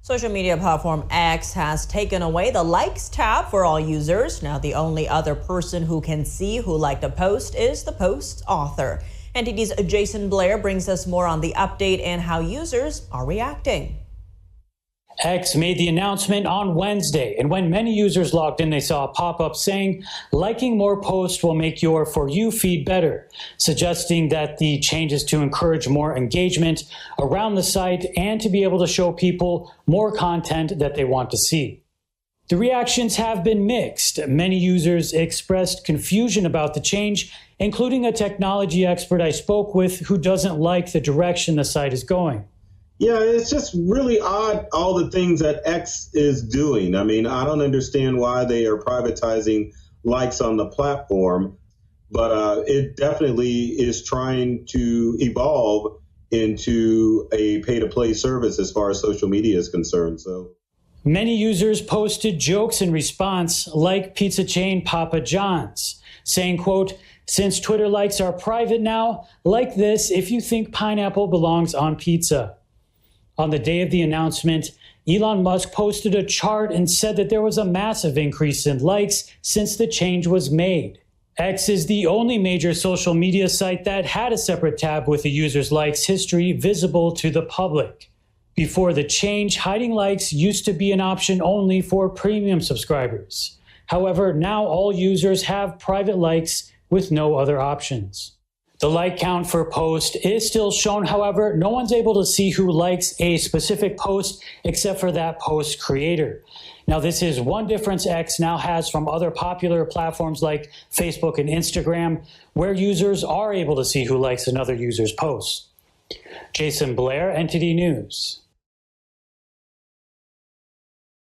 Social media platform X has taken away the likes tab for all users. Now the only other person who can see who liked a post is the post's author. NTD's Jason Blair brings us more on the update and how users are reacting. X made the announcement on Wednesday, and when many users logged in, they saw a pop-up saying, liking more posts will make your For You feed better, suggesting that the change is to encourage more engagement around the site and to be able to show people more content that they want to see. The reactions have been mixed. Many users expressed confusion about the change, including a technology expert I spoke with who doesn't like the direction the site is going. Yeah, it's just really odd, all the things that X is doing. I mean, I don't understand why they are privatizing likes on the platform, but it definitely is trying to evolve into a pay-to-play service as far as social media is concerned. So many users posted jokes in response, like pizza chain Papa John's, saying, quote, "Since Twitter likes are private now, like this if you think pineapple belongs on pizza." On the day of the announcement, Elon Musk posted a chart and said that there was a massive increase in likes since the change was made. X is the only major social media site that had a separate tab with a user's likes history visible to the public. Before the change, hiding likes used to be an option only for premium subscribers. However, now all users have private likes with no other options. The like count for post is still shown. However, no one's able to see who likes a specific post except for that post creator. Now, this is one difference X now has from other popular platforms like Facebook and Instagram, where users are able to see who likes another user's post. Jason Blair, NTD News.